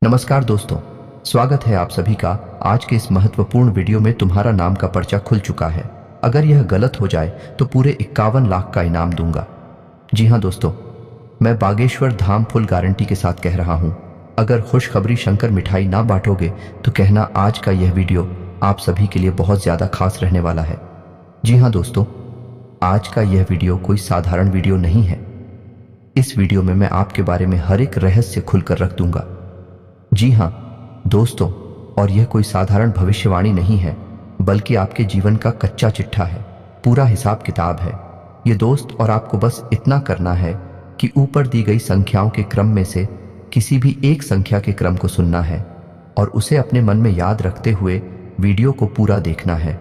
नमस्कार दोस्तों, स्वागत है आप सभी का। आज के इस महत्वपूर्ण वीडियो में तुम्हारा नाम का पर्चा खुल चुका है। अगर यह गलत हो जाए तो पूरे 51 लाख का इनाम दूंगा। जी हाँ दोस्तों, मैं बागेश्वर धाम फुल गारंटी के साथ कह रहा हूँ। अगर खुशखबरी शंकर मिठाई ना बांटोगे तो कहना आज का यह वीडियो आप सभी के लिए बहुत ज़्यादा खास रहने वाला है। जी हाँ दोस्तों, आज का यह वीडियो कोई साधारण वीडियो नहीं है। इस वीडियो में मैं आपके बारे में हर एक रहस्य खुलकर रख दूंगा। जी हाँ दोस्तों, और यह कोई साधारण भविष्यवाणी नहीं है, बल्कि आपके जीवन का कच्चा चिट्ठा है, पूरा हिसाब किताब है। ये दोस्त और आपको बस इतना करना है कि ऊपर दी गई संख्याओं के क्रम में से किसी भी एक संख्या के क्रम को सुनना है और उसे अपने मन में याद रखते हुए वीडियो को पूरा देखना है।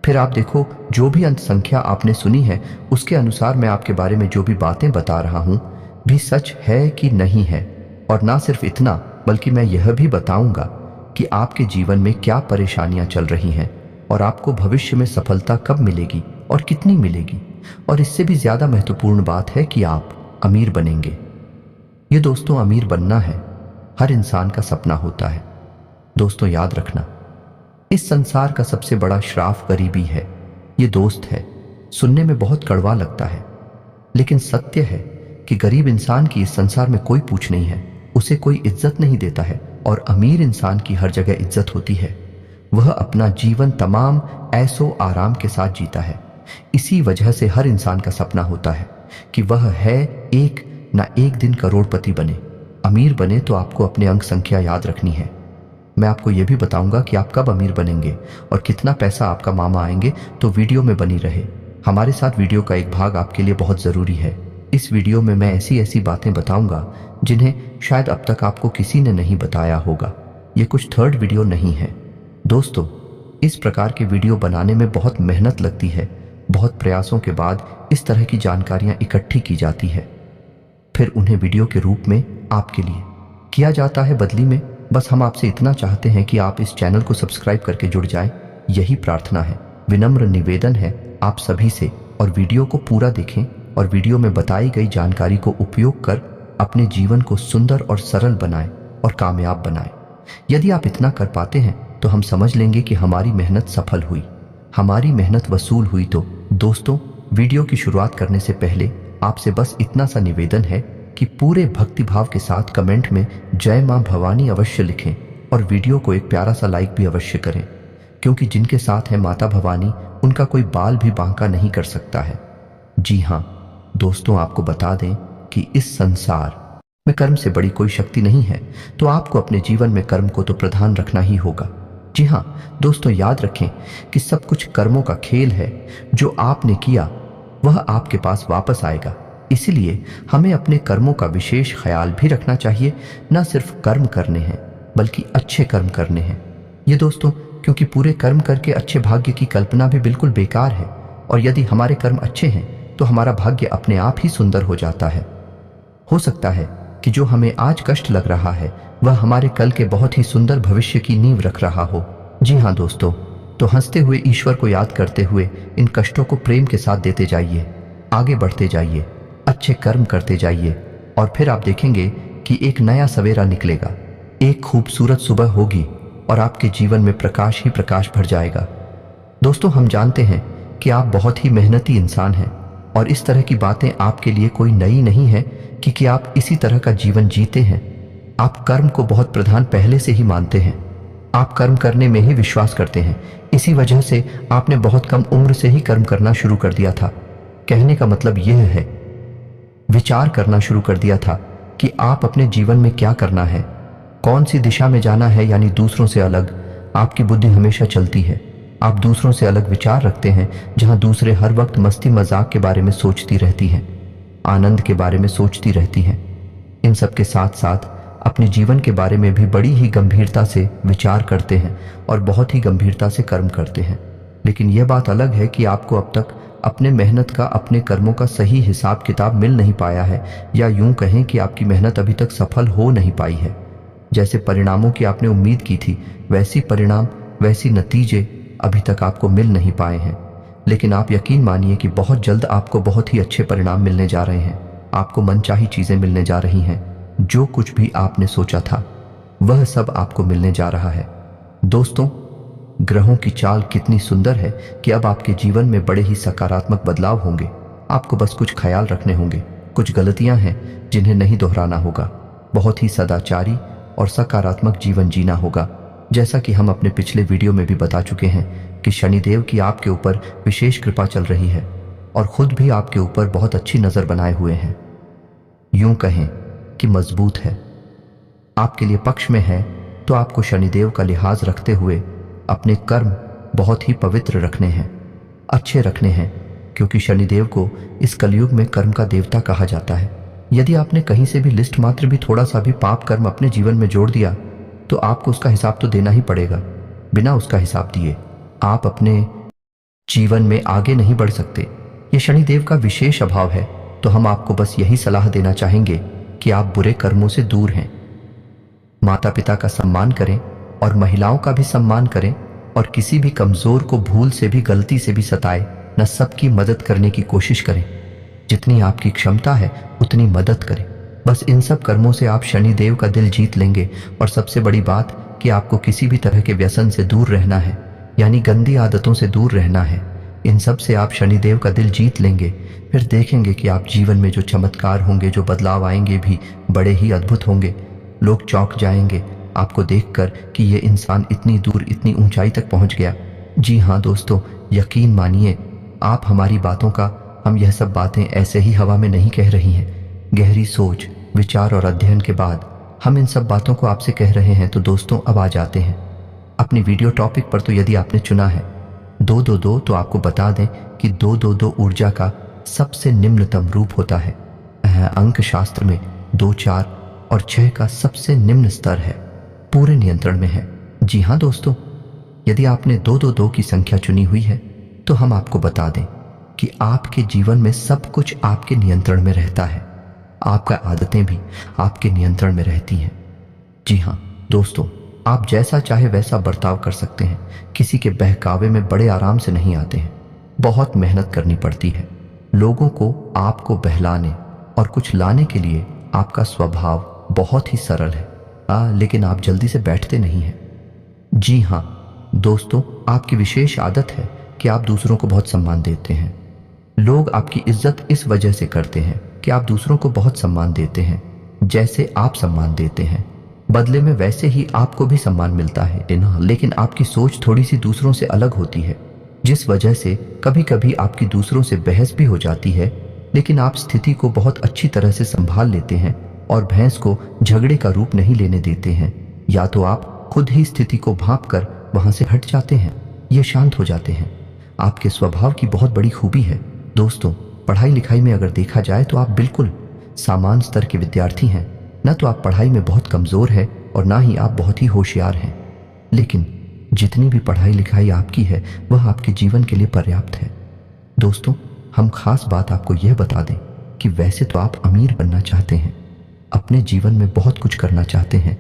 फिर आप देखो, जो भी अंत संख्या आपने सुनी है उसके अनुसार मैं आपके बारे में जो भी बातें बता रहा हूँ भी सच है कि नहीं है। और ना सिर्फ इतना, बल्कि मैं यह भी बताऊंगा कि आपके जीवन में क्या परेशानियां चल रही हैं और आपको भविष्य में सफलता कब मिलेगी और कितनी मिलेगी। और इससे भी ज्यादा महत्वपूर्ण बात है कि आप अमीर बनेंगे। ये दोस्तों, अमीर बनना है हर इंसान का सपना होता है। दोस्तों याद रखना, इस संसार का सबसे बड़ा श्राप गरीबी है। ये दोस्त है, सुनने में बहुत कड़वा लगता है, लेकिन सत्य है कि गरीब इंसान की इस संसार में कोई पूछ नहीं है, उसे कोई इज्जत नहीं देता है। और अमीर इंसान की हर जगह इज्जत होती है। वह अपना जीवन तमाम ऐशो आराम के साथ जीता है। इसी वजह से हर इंसान का सपना होता है कि वह है एक ना एक दिन करोड़पति बने। अमीर बने तो आपको अपने अंक संख्या याद रखनी है। मैं आपको यह भी बताऊंगा कि आप कब अमीर बनेंगे और कितना पैसा आपका मामा आएंगे। तो वीडियो में बनी रहे हमारे साथ। वीडियो का एक भाग आपके लिए बहुत ज़रूरी है। इस वीडियो में मैं ऐसी ऐसी बातें बताऊंगा जिन्हें शायद अब तक आपको किसी ने नहीं बताया होगा। ये कुछ थर्ड वीडियो नहीं है दोस्तों। इस प्रकार के वीडियो बनाने में बहुत मेहनत लगती है। बहुत प्रयासों के बाद इस तरह की जानकारियां इकट्ठी की जाती है, फिर उन्हें वीडियो के रूप में आपके लिए किया जाता है। बदली में बस हम आपसे इतना चाहते हैं कि आप इस चैनल को सब्सक्राइब करके जुड़ जाएं। यही प्रार्थना है, विनम्र निवेदन है आप सभी से। और वीडियो को पूरा देखें और वीडियो में बताई गई जानकारी को उपयोग कर अपने जीवन को सुंदर और सरल बनाएं और कामयाब बनाएं। यदि आप इतना कर पाते हैं तो हम समझ लेंगे कि हमारी मेहनत सफल हुई, हमारी मेहनत वसूल हुई। तो दोस्तों, वीडियो की शुरुआत करने से पहले आपसे बस इतना सा निवेदन है कि पूरे भक्तिभाव के साथ कमेंट में जय मां भवानी अवश्य लिखें और वीडियो को एक प्यारा सा लाइक भी अवश्य करें, क्योंकि जिनके साथ है माता भवानी उनका कोई बाल भी बांका नहीं कर सकता है। जी हाँ दोस्तों, आपको बता दें कि इस संसार में कर्म से बड़ी कोई शक्ति नहीं है, तो आपको अपने जीवन में कर्म को तो प्रधान रखना ही होगा। जी हाँ दोस्तों, याद रखें कि सब कुछ कर्मों का खेल है। जो आपने किया वह आपके पास वापस आएगा। इसलिए हमें अपने कर्मों का विशेष ख्याल भी रखना चाहिए। न सिर्फ कर्म करने हैं, बल्कि अच्छे कर्म करने हैं। ये दोस्तों, क्योंकि पूरे कर्म करके अच्छे भाग्य की कल्पना भी बिल्कुल बेकार है। और यदि हमारे कर्म अच्छे हैं तो हमारा भाग्य अपने आप ही सुंदर हो जाता है। हो सकता है कि जो हमें आज कष्ट लग रहा है वह हमारे कल के बहुत ही सुंदर भविष्य की नींव रख रहा हो। जी हाँ दोस्तों, तो हंसते हुए ईश्वर को याद करते हुए इन कष्टों को प्रेम के साथ देते जाइए, आगे बढ़ते जाइए, अच्छे कर्म करते जाइए। और फिर आप देखेंगे कि एक नया सवेरा निकलेगा, एक खूबसूरत सुबह होगी और आपके जीवन में प्रकाश ही प्रकाश भर जाएगा। दोस्तों, हम जानते हैं कि आप बहुत ही मेहनती इंसान हैं और इस तरह की बातें आपके लिए कोई नई नहीं है, क्योंकि आप इसी तरह का जीवन जीते हैं। आप कर्म को बहुत प्रधान पहले से ही मानते हैं। आप कर्म करने में ही विश्वास करते हैं। इसी वजह से आपने बहुत कम उम्र से ही कर्म करना शुरू कर दिया था। कहने का मतलब यह है, विचार करना शुरू कर दिया था कि आप अपने जीवन में क्या करना है, कौन सी दिशा में जाना है। यानी दूसरों से अलग आपकी बुद्धि हमेशा चलती है। आप दूसरों से अलग विचार रखते हैं, जहां दूसरे हर वक्त मस्ती मजाक के बारे में सोचती रहती हैं, आनंद के बारे में सोचती रहती हैं। इन सब के साथ साथ अपने जीवन के बारे में भी बड़ी ही गंभीरता से विचार करते हैं और बहुत ही गंभीरता से कर्म करते हैं। लेकिन यह बात अलग है कि आपको अब तक अपने मेहनत का, अपने कर्मों का सही हिसाब किताब मिल नहीं पाया है, या यूं कहें कि आपकी मेहनत अभी तक सफल हो नहीं पाई है। जैसे परिणामों की आपने उम्मीद की थी, वैसी परिणाम, वैसी नतीजे अभी तक आपको मिल नहीं पाए हैं। लेकिन आप यकीन मानिए कि बहुत जल्द आपको बहुत ही अच्छे परिणाम मिलने जा रहे हैं। आपको मनचाही चीजें मिलने जा रही हैं। जो कुछ भी आपने सोचा था वह सब आपको मिलने जा रहा है। दोस्तों, ग्रहों की चाल कितनी सुंदर है कि अब आपके जीवन में बड़े ही सकारात्मक बदलाव होंगे। आपको बस कुछ ख्याल रखने होंगे, कुछ गलतियां हैं जिन्हें नहीं दोहराना होगा, बहुत ही सदाचारी और सकारात्मक जीवन जीना होगा। जैसा कि हम अपने पिछले वीडियो में भी बता चुके हैं कि शनिदेव की आपके ऊपर विशेष कृपा चल रही है और खुद भी आपके ऊपर बहुत अच्छी नज़र बनाए हुए हैं। यूं कहें कि मजबूत है, आपके लिए पक्ष में है। तो आपको शनिदेव का लिहाज रखते हुए अपने कर्म बहुत ही पवित्र रखने हैं, अच्छे रखने हैं, क्योंकि शनिदेव को इस कलयुग में कर्म का देवता कहा जाता है। यदि आपने कहीं से भी लिस्ट मात्र भी थोड़ा सा भी पाप कर्म अपने जीवन में जोड़ दिया तो आपको उसका हिसाब तो देना ही पड़ेगा। बिना उसका हिसाब दिए आप अपने जीवन में आगे नहीं बढ़ सकते। ये शनिदेव का विशेष अभाव है। तो हम आपको बस यही सलाह देना चाहेंगे कि आप बुरे कर्मों से दूर हैं, माता पिता का सम्मान करें और महिलाओं का भी सम्मान करें, और किसी भी कमजोर को भूल से भी गलती से भी सताए न, सबकी मदद करने की कोशिश करें। जितनी आपकी क्षमता है उतनी मदद करें। बस इन सब कर्मों से आप शनिदेव का दिल जीत लेंगे। और सबसे बड़ी बात कि आपको किसी भी तरह के व्यसन से दूर रहना है, यानी गंदी आदतों से दूर रहना है। इन सब से आप शनिदेव का दिल जीत लेंगे, फिर देखेंगे कि आप जीवन में जो चमत्कार होंगे, जो बदलाव आएंगे भी बड़े ही अद्भुत होंगे। लोग चौंक जाएंगे आपको देखकर कि ये इंसान इतनी दूर, इतनी ऊंचाई तक पहुंच गया। जी हाँ दोस्तों, यकीन मानिए आप हमारी बातों का, हम यह सब बातें ऐसे ही हवा में नहीं कह रही हैं। गहरी सोच, विचार और अध्ययन के बाद हम इन सब बातों को आपसे कह रहे हैं। तो दोस्तों, अब आ जाते हैं अपनी वीडियो टॉपिक पर। तो यदि आपने चुना है 222, तो आपको बता दें कि 222 ऊर्जा का सबसे निम्नतम रूप होता है। अंक शास्त्र में 2, 4 और 6 का सबसे निम्न स्तर है, पूरे नियंत्रण में है। जी हाँ दोस्तों, यदि आपने 222 की संख्या चुनी हुई है तो हम आपको बता दें कि आपके जीवन में सब कुछ आपके नियंत्रण में रहता है। आपका आदतें भी आपके नियंत्रण में रहती हैं। जी हाँ दोस्तों, आप जैसा चाहे वैसा बर्ताव कर सकते हैं। किसी के बहकावे में बड़े आराम से नहीं आते हैं, बहुत मेहनत करनी पड़ती है। लोगों को आपको बहलाने और कुछ लाने के लिए आपका स्वभाव बहुत ही सरल है, लेकिन आप जल्दी से बैठते नहीं हैं। जी हाँ दोस्तों, आपकी विशेष आदत है कि आप दूसरों को बहुत सम्मान देते हैं। लोग आपकी इज्जत इस वजह से करते हैं कि आप दूसरों को बहुत सम्मान देते हैं। जैसे आप सम्मान देते हैं, बदले में वैसे ही आपको भी सम्मान मिलता है। लेकिन आपकी सोच थोड़ी सी दूसरों से अलग होती है, जिस वजह से कभी कभी आपकी दूसरों से बहस भी हो जाती है। लेकिन आप स्थिति को बहुत अच्छी तरह से संभाल लेते हैं और बहस को झगड़े का रूप नहीं लेने देते हैं। या तो आप खुद ही स्थिति को भांप कर वहां से हट जाते हैं, ये शांत हो जाते हैं। आपके स्वभाव की बहुत बड़ी खूबी है। दोस्तों, पढ़ाई लिखाई में अगर देखा जाए तो आप बिल्कुल सामान्य स्तर के विद्यार्थी हैं। न तो आप पढ़ाई में बहुत कमज़ोर हैं और ना ही आप बहुत ही होशियार हैं, लेकिन जितनी भी पढ़ाई लिखाई आपकी है वह आपके जीवन के लिए पर्याप्त है। दोस्तों, हम खास बात आपको यह बता दें कि वैसे तो आप अमीर बनना चाहते हैं, अपने जीवन में बहुत कुछ करना चाहते हैं,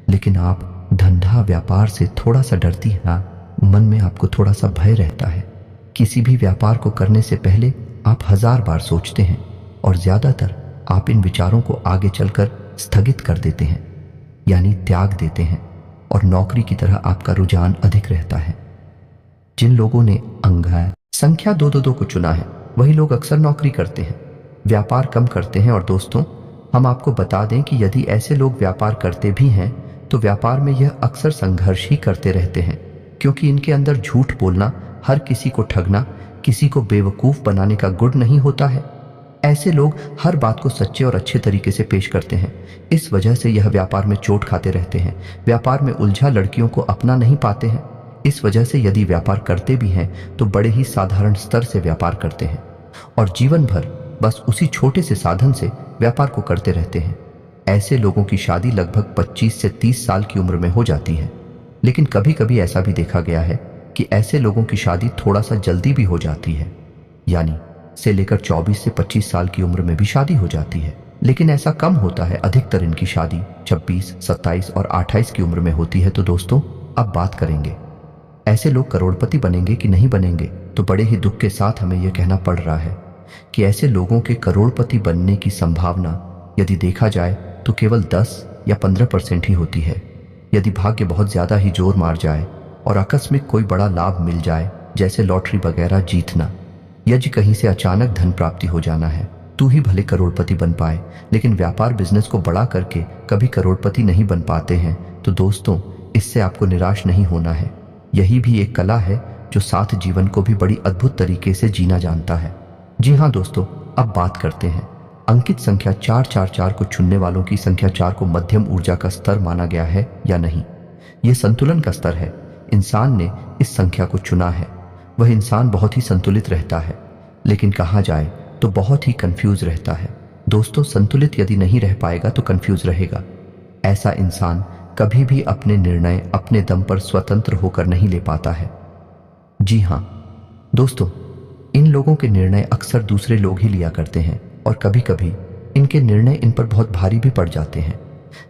लेकिन आप धंधा व्यापार से थोड़ा सा डरती हैं। मन में आपको थोड़ा सा भय रहता है। किसी भी व्यापार को करने से पहले आप 1000 बार सोचते हैं और ज़्यादातर आप इन विचारों को आगे चलकर स्थगित कर देते हैं, यानी त्याग देते हैं, और नौकरी की तरह आपका रुझान अधिक रहता है। जिन लोगों ने अंक संख्या 222 को चुना है वही लोग अक्सर नौकरी करते हैं, व्यापार कम करते हैं। और दोस्तों, हम आपको बता दें कि यदि ऐसे लोग व्यापार करते भी हैं तो व्यापार में यह अक्सर संघर्ष ही करते रहते हैं, क्योंकि इनके अंदर झूठ बोलना, हर किसी को ठगना, किसी को बेवकूफ़ बनाने का गुण नहीं होता है। ऐसे लोग हर बात को सच्चे और अच्छे तरीके से पेश करते हैं। इस वजह से यह व्यापार में चोट खाते रहते हैं। व्यापार में उलझा लड़कियों को अपना नहीं पाते हैं। इस वजह से यदि व्यापार करते भी हैं तो बड़े ही साधारण स्तर से व्यापार करते हैं और जीवन भर बस उसी छोटे से साधन से व्यापार को करते रहते हैं। ऐसे लोगों की शादी लगभग 25 से 30 साल की उम्र में हो जाती है। लेकिन कभी कभी ऐसा भी देखा गया है कि ऐसे लोगों की शादी थोड़ा सा जल्दी भी हो जाती है, यानी से लेकर 24 से 25 साल की उम्र में भी शादी हो जाती है। लेकिन ऐसा कम होता है, अधिकतर इनकी शादी 26, 27 और 28 की उम्र में होती है। तो दोस्तों, अब बात करेंगे ऐसे लोग करोड़पति बनेंगे कि नहीं बनेंगे। तो बड़े ही दुख के साथ हमें यह कहना पड़ रहा है कि ऐसे लोगों के करोड़पति बनने की संभावना यदि देखा जाए तो केवल 10 या 15% ही होती है। यदि भाग्य बहुत ज्यादा ही जोर मार जाए और आकस्मिक कोई बड़ा लाभ मिल जाए, जैसे लॉटरी वगैरह जीतना, या जी कहीं से अचानक धन प्राप्ति हो जाना है, तू ही भले करोड़पति बन पाए, लेकिन व्यापार बिजनेस को बड़ा करके कभी करोड़पति नहीं बन पाते हैं, तो दोस्तों इससे आपको निराश नहीं होना है। यही भी एक कला है जो साथ जीवन को भी बड़ी अद्भुत तरीके से जीना जानता है। जी हाँ दोस्तों, अब बात करते हैं अंकित संख्या 444 को चुनने वालों की। संख्या 4 को मध्यम ऊर्जा का स्तर माना गया है या नहीं? यह संतुलन का स्तर है। इंसान ने इस संख्या को चुना है। वह इंसान बहुत ही संतुलित रहता है, लेकिन कहा जाए तो बहुत ही कंफ्यूज रहता है। दोस्तों, संतुलित यदि नहीं रह पाएगा तो कंफ्यूज रहेगा। ऐसा इंसान कभी भी अपने निर्णय अपने दम पर स्वतंत्र होकर नहीं ले पाता है। जी हाँ दोस्तों, इन लोगों के निर्णय अक्सर दूसरे लोग ही लिया करते हैं और कभी कभी इनके निर्णय इन पर बहुत भारी भी पड़ जाते हैं।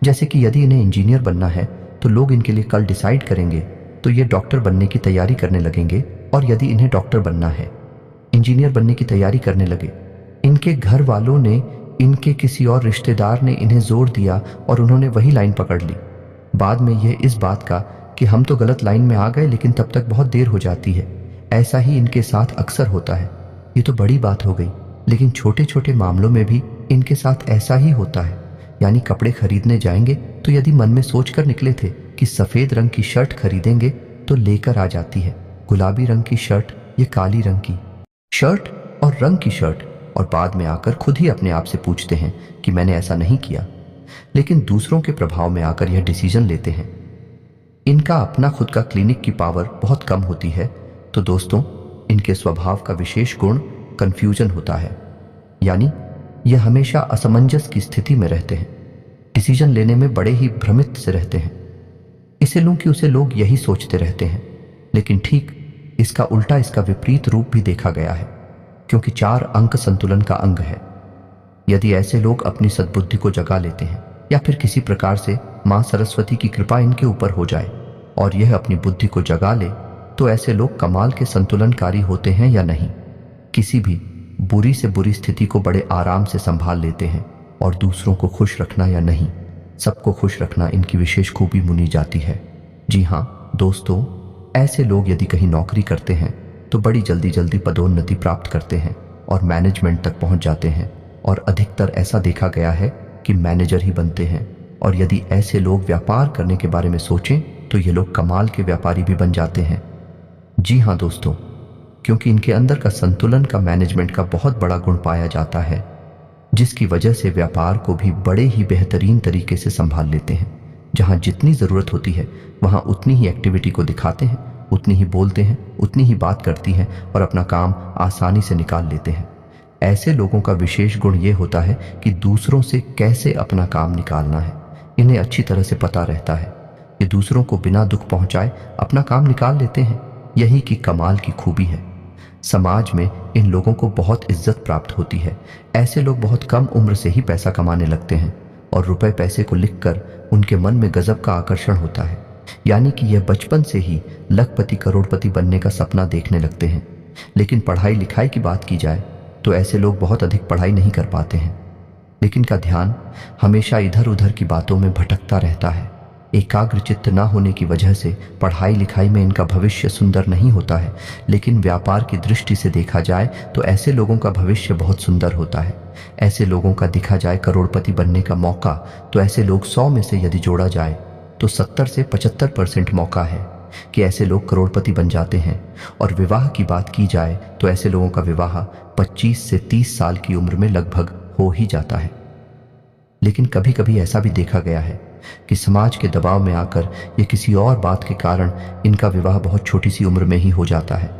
जैसे कि यदि इन्हें इंजीनियर बनना है तो लोग इनके लिए कल डिसाइड करेंगे तो ये डॉक्टर बनने की तैयारी करने लगेंगे, और यदि इन्हें डॉक्टर बनना है, इंजीनियर बनने की तैयारी करने लगे। इनके घर वालों ने, इनके किसी और रिश्तेदार ने इन्हें जोर दिया और उन्होंने वही लाइन पकड़ ली। बाद में यह इस बात का कि हम तो गलत लाइन में आ गए, लेकिन तब तक बहुत देर हो जाती है। ऐसा ही इनके साथ अक्सर होता है। ये तो बड़ी बात हो गई, लेकिन छोटे छोटे मामलों में भी इनके साथ ऐसा ही होता है। यानी कपड़े खरीदने जाएंगे तो यदि मन में सोचकर निकले थे कि सफेद रंग की शर्ट खरीदेंगे तो लेकर आ जाती है गुलाबी रंग की शर्ट या काली रंग की शर्ट और रंग की शर्ट, और बाद में आकर खुद ही अपने आप से पूछते हैं कि मैंने ऐसा नहीं किया, लेकिन दूसरों के प्रभाव में आकर यह डिसीजन लेते हैं। इनका अपना खुद का क्लिनिक की पावर बहुत कम होती है। तो दोस्तों, इनके स्वभाव का विशेष गुण कंफ्यूजन होता है। यानी यह हमेशा असमंजस की स्थिति में रहते हैं, डिसीजन लेने में बड़े ही भ्रमित से रहते हैं। इसे लूं कि उसे लोग यही सोचते रहते हैं, लेकिन ठीक इसका उल्टा, इसका विपरीत रूप भी देखा गया है, क्योंकि 4 अंक संतुलन का अंग है। यदि ऐसे लोग अपनी सद्बुद्धि को जगा लेते हैं या फिर किसी प्रकार से मां सरस्वती की कृपा इनके ऊपर हो जाए और यह अपनी बुद्धि को जगा ले, तो ऐसे लोग कमाल के संतुलनकारी होते हैं या नहीं। किसी भी बुरी से बुरी स्थिति को बड़े आराम से संभाल लेते हैं, और दूसरों को खुश रखना या नहीं, सबको खुश रखना इनकी विशेष खूबी मुनी जाती है। जी हाँ दोस्तों, ऐसे लोग यदि कहीं नौकरी करते हैं तो बड़ी जल्दी जल्दी पदोन्नति प्राप्त करते हैं और मैनेजमेंट तक पहुंच जाते हैं, और अधिकतर ऐसा देखा गया है कि मैनेजर ही बनते हैं। और यदि ऐसे लोग व्यापार करने के बारे में सोचें तो ये लोग कमाल के व्यापारी भी बन जाते हैं। जी हाँ दोस्तों, क्योंकि इनके अंदर का संतुलन का मैनेजमेंट का बहुत बड़ा गुण पाया जाता है, जिसकी वजह से व्यापार को भी बड़े ही बेहतरीन तरीके से संभाल लेते हैं। जहां जितनी ज़रूरत होती है वहां उतनी ही एक्टिविटी को दिखाते हैं, उतनी ही बोलते हैं, उतनी ही बात करती हैं और अपना काम आसानी से निकाल लेते हैं। ऐसे लोगों का विशेष गुण ये होता है कि दूसरों से कैसे अपना काम निकालना है इन्हें अच्छी तरह से पता रहता है। ये दूसरों को बिना दुख पहुंचाए अपना काम निकाल लेते हैं। यही की कमाल की खूबी है। समाज में इन लोगों को बहुत इज्जत प्राप्त होती है। ऐसे लोग बहुत कम उम्र से ही पैसा कमाने लगते हैं और रुपए पैसे को लिखकर उनके मन में गजब का आकर्षण होता है। यानी कि यह बचपन से ही लखपति करोड़पति बनने का सपना देखने लगते हैं। लेकिन पढ़ाई लिखाई की बात की जाए तो ऐसे लोग बहुत अधिक पढ़ाई नहीं कर पाते हैं, लेकिन इनका ध्यान हमेशा इधर उधर की बातों में भटकता रहता है। एकाग्र चित्त न होने की वजह से पढ़ाई लिखाई में इनका भविष्य सुंदर नहीं होता है, लेकिन व्यापार की दृष्टि से देखा जाए तो ऐसे लोगों का भविष्य बहुत सुंदर होता है। ऐसे लोगों का दिखा जाए करोड़पति बनने का मौका, तो ऐसे लोग 100 में से यदि जोड़ा जाए तो 70 से 75% मौका है कि ऐसे लोग करोड़पति बन जाते हैं। और विवाह की बात की जाए तो ऐसे लोगों का विवाह 25 से 30 साल की उम्र में लगभग हो ही जाता है। लेकिन कभी कभी ऐसा भी देखा गया है कि समाज के दबाव में आकर या किसी और बात के कारण इनका विवाह बहुत छोटी सी उम्र में ही हो जाता है,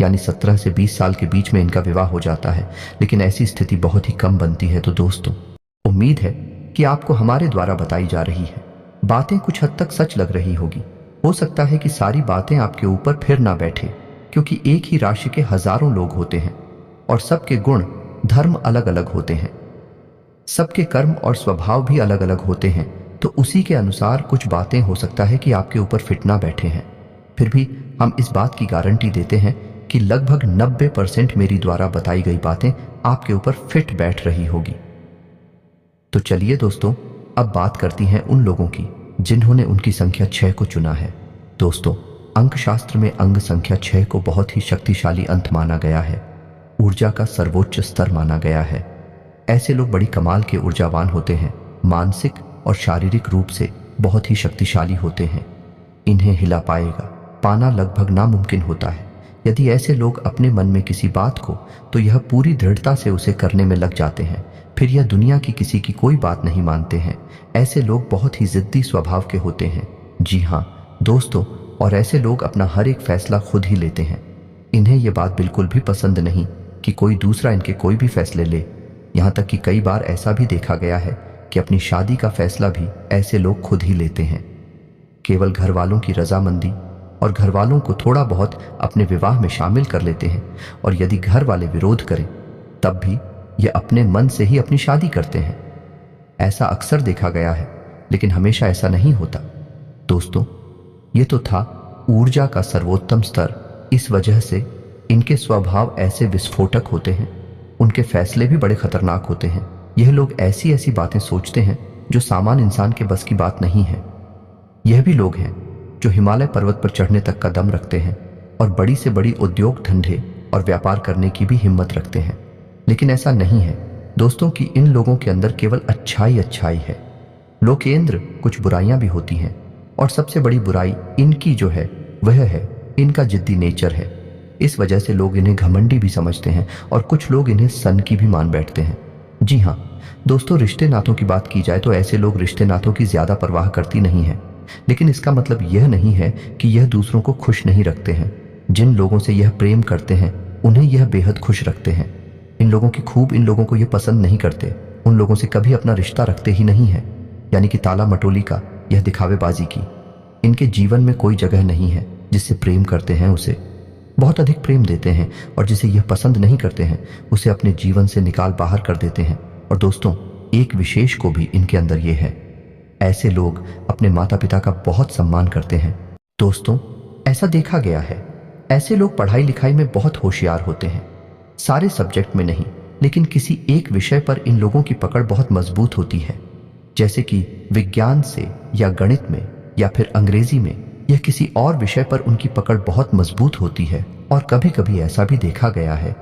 यानी 17 से 20 साल के बीच में इनका विवाह हो जाता है। लेकिन ऐसी स्थिति बहुत ही कम बनती है। तो दोस्तों, उम्मीद है कि आपको हमारे द्वारा बताई जा रही है बातें कुछ हद तक सच लग रही होगी। हो सकता है कि सारी बातें आपके ऊपर फिर ना बैठे, क्योंकि एक ही राशि के हजारों लोग होते हैं और सबके गुण धर्म अलग अलग होते हैं, सबके कर्म और स्वभाव भी अलग अलग होते हैं। तो उसी के अनुसार कुछ बातें हो सकता है कि आपके ऊपर फिट ना बैठे हैं। फिर भी हम इस बात की गारंटी देते हैं कि लगभग 90% मेरी द्वारा बताई गई बातें आपके ऊपर फिट बैठ रही होगी। तो चलिए दोस्तों, अब बात करती हैं उन लोगों की जिन्होंने उनकी संख्या 6 को चुना है। दोस्तों, अंक शास्त्र में अंग संख्या 6 को बहुत ही शक्तिशाली अंक माना गया है, ऊर्जा का सर्वोच्च स्तर माना गया है। ऐसे लोग बड़ी कमाल के ऊर्जावान होते हैं, मानसिक और शारीरिक रूप से बहुत ही शक्तिशाली होते हैं। इन्हें हिला पाना लगभग नामुमकिन होता है। यदि ऐसे लोग अपने मन में किसी बात को, तो यह पूरी दृढ़ता से उसे करने में लग जाते हैं। फिर यह दुनिया की किसी की कोई बात नहीं मानते हैं। ऐसे लोग बहुत ही जिद्दी स्वभाव के होते हैं। जी हाँ दोस्तों, और ऐसे लोग अपना हर एक फैसला खुद ही लेते हैं। इन्हें यह बात बिल्कुल भी पसंद नहीं कि कोई दूसरा इनके कोई भी फैसले ले। यहाँ तक कि कई बार ऐसा भी देखा गया है कि अपनी शादी का फैसला भी ऐसे लोग खुद ही लेते हैं, केवल घर वालों की रजामंदी और घर वालों को थोड़ा बहुत अपने विवाह में शामिल कर लेते हैं। और यदि घर वाले विरोध करें तब भी ये अपने मन से ही अपनी शादी करते हैं। ऐसा अक्सर देखा गया है, लेकिन हमेशा ऐसा नहीं होता। दोस्तों, ये तो था ऊर्जा का सर्वोत्तम स्तर। इस वजह से इनके स्वभाव ऐसे विस्फोटक होते हैं, उनके फैसले भी बड़े खतरनाक होते हैं। यह लोग ऐसी ऐसी बातें सोचते हैं जो सामान्य इंसान के बस की बात नहीं है। यह भी लोग हैं जो हिमालय पर्वत पर चढ़ने तक का दम रखते हैं और बड़ी से बड़ी उद्योग धंधे और व्यापार करने की भी हिम्मत रखते हैं। लेकिन ऐसा नहीं है दोस्तों कि इन लोगों के अंदर केवल अच्छाई है। लोकेंद्र, कुछ बुराइयां भी होती हैं, और सबसे बड़ी बुराई इनकी जो है वह है इनका जिद्दी नेचर है। इस वजह से लोग इन्हें घमंडी भी समझते हैं और कुछ लोग इन्हें सन की भी मान बैठते हैं। जी हाँ दोस्तों, रिश्ते नातों की बात की जाए तो ऐसे लोग रिश्ते नातों की ज्यादा परवाह करती नहीं है, लेकिन इसका मतलब यह नहीं है कि यह दूसरों को खुश नहीं रखते हैं। जिन लोगों से यह प्रेम करते हैं उन्हें यह बेहद खुश रखते हैं। इन लोगों की खूब इन लोगों को यह पसंद नहीं करते, उन लोगों से कभी अपना रिश्ता रखते ही नहीं है। यानी कि ताला मटोली का, यह दिखावेबाजी की। इनके जीवन में कोई जगह नहीं है। जिससे प्रेम करते हैं उसे बहुत अधिक प्रेम देते हैं, और जिसे यह पसंद नहीं करते हैं उसे अपने जीवन से निकाल बाहर कर देते हैं। और दोस्तों, एक विशेष को भी इनके अंदर यह है, ऐसे लोग अपने माता पिता का बहुत सम्मान करते हैं। दोस्तों, ऐसा देखा गया है, ऐसे लोग पढ़ाई लिखाई में बहुत होशियार होते हैं। सारे सब्जेक्ट में नहीं, लेकिन किसी एक विषय पर इन लोगों की पकड़ बहुत मजबूत होती है। जैसे कि विज्ञान से या गणित में या फिर अंग्रेजी में या किसी और विषय पर उनकी पकड़ बहुत मजबूत होती है। और कभी कभी ऐसा भी देखा गया है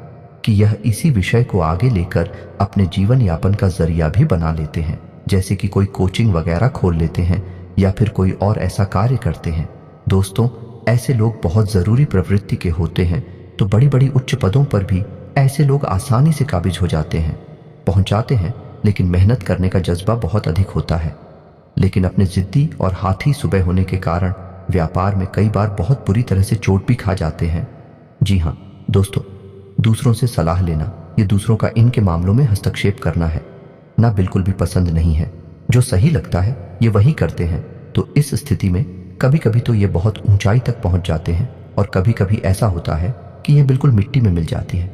कि यह इसी विषय को आगे लेकर अपने जीवन यापन का जरिया भी बना लेते हैं। जैसे कि कोई कोचिंग वगैरह खोल लेते हैं या फिर कोई और ऐसा कार्य करते हैं। दोस्तों, ऐसे लोग बहुत ज़रूरी प्रवृत्ति के होते हैं, तो बड़ी बड़ी उच्च पदों पर भी ऐसे लोग आसानी से काबिज हो जाते हैं, पहुंचाते हैं। लेकिन मेहनत करने का जज्बा बहुत अधिक होता है। लेकिन अपने जिद्दी और हाथी सुबह होने के कारण व्यापार में कई बार बहुत बुरी तरह से चोट भी खा जाते हैं। जी हाँ दोस्तों, दूसरों से सलाह लेना, ये दूसरों का इनके मामलों में हस्तक्षेप करना है ना, बिल्कुल भी पसंद नहीं है। जो सही लगता है ये वही करते हैं। तो इस स्थिति में कभी कभी तो ये बहुत ऊंचाई तक पहुंच जाते हैं, और कभी कभी ऐसा होता है कि ये बिल्कुल मिट्टी में मिल जाती है।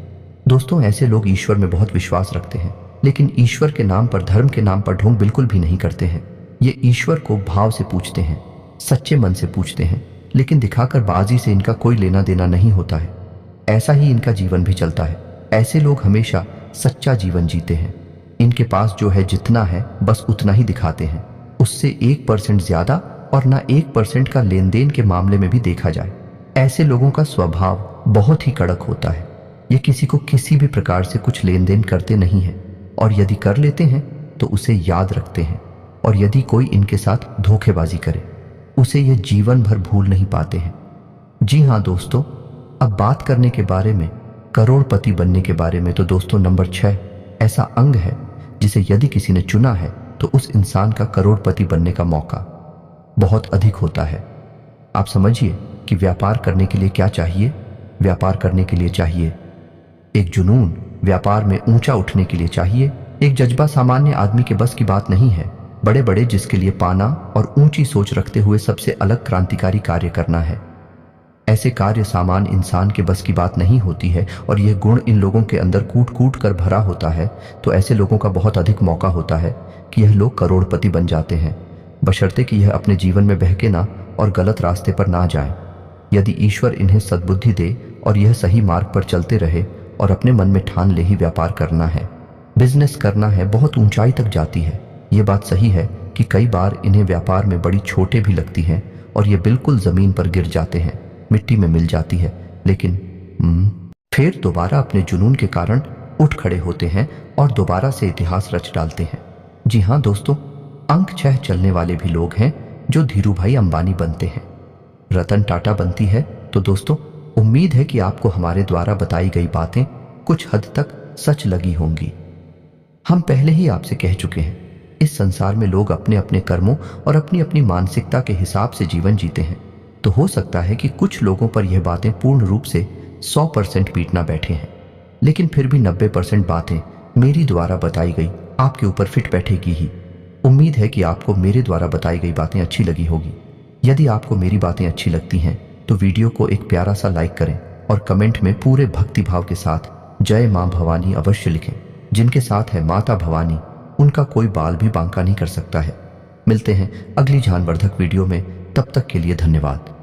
दोस्तों, ऐसे लोग ईश्वर में बहुत विश्वास रखते हैं, लेकिन ईश्वर के नाम पर, धर्म के नाम पर ढोंग बिल्कुल भी नहीं करते हैं। ये ईश्वर को भाव से पूछते हैं, सच्चे मन से पूछते हैं, लेकिन दिखाकर बाजी से इनका कोई लेना देना नहीं होता है। ऐसा ही इनका जीवन भी चलता है। ऐसे लोग हमेशा सच्चा जीवन जीते हैं। इनके पास जो है जितना है बस उतना ही दिखाते हैं, उससे 1% ज्यादा और ना 1% का लेन देन के मामले में भी देखा जाए। ऐसे लोगों का स्वभाव बहुत ही कड़क होता है। ये किसी को किसी भी प्रकार से कुछ लेन देन करते नहीं हैं, और यदि कर लेते हैं तो उसे याद रखते हैं। और यदि कोई इनके साथ धोखेबाजी करे उसे ये जीवन भर भूल नहीं पाते हैं। जी हाँ दोस्तों, अब बात करने के बारे में, करोड़पति बनने के बारे में, तो दोस्तों नंबर 6 ऐसा अंग है जिसे यदि किसी ने चुना है तो उस इंसान का करोड़पति बनने का मौका बहुत अधिक होता है। आप समझिए कि व्यापार करने के लिए क्या चाहिए। व्यापार करने के लिए चाहिए एक जुनून, व्यापार में ऊंचा उठने के लिए चाहिए एक जज्बा। सामान्य आदमी के बस की बात नहीं है। बड़े बड़े जिसके लिए पाना और ऊंची सोच रखते हुए सबसे अलग क्रांतिकारी कार्य करना है। ऐसे कार्य सामान्य इंसान के बस की बात नहीं होती है, और यह गुण इन लोगों के अंदर कूट कूट कर भरा होता है। तो ऐसे लोगों का बहुत अधिक मौका होता है कि यह लोग करोड़पति बन जाते हैं, बशर्ते कि यह अपने जीवन में बहके ना और गलत रास्ते पर ना जाए। यदि ईश्वर इन्हें सद्बुद्धि दे और यह सही मार्ग पर चलते रहे और अपने मन में ठान ले ही व्यापार करना है, बिजनेस करना है, बहुत ऊंचाई तक जाती है। ये बात सही है कि कई बार इन्हें व्यापार में बड़ी छोटे भी लगती हैं और ये बिल्कुल जमीन पर गिर जाते हैं, मिट्टी में मिल जाती है, लेकिन फिर दोबारा अपने जुनून के कारण उठ खड़े होते हैं और दोबारा से इतिहास रच डालते हैं। जी हाँ दोस्तों, अंक 6 चलने वाले भी लोग हैं जो धीरूभाई अंबानी बनते हैं, रतन टाटा बनती है। तो दोस्तों, उम्मीद है कि आपको हमारे द्वारा बताई गई बातें कुछ हद तक सच लगी होंगी। हम पहले ही आपसे कह चुके हैं, इस संसार में लोग अपने अपने कर्मों और अपनी अपनी मानसिकता के हिसाब से जीवन जीते हैं। तो हो सकता है कि कुछ लोगों पर यह बातें पूर्ण रूप से 100% पीट ना बैठे हैं, लेकिन फिर भी 90% बातें मेरी द्वारा बताई गई आपके ऊपर फिट बैठेगी ही। उम्मीद है कि आपको मेरे द्वारा बताई गई बातें अच्छी लगी होगी। यदि आपको मेरी बातें अच्छी लगती हैं तो वीडियो को एक प्यारा सा लाइक करें और कमेंट में पूरे भक्तिभाव के साथ जय मां भवानी अवश्य लिखें। जिनके साथ है माता भवानी, उनका कोई बाल भी बांका नहीं कर सकता है। मिलते हैं अगली ज्ञानवर्धक वीडियो में, तब तक के लिए धन्यवाद।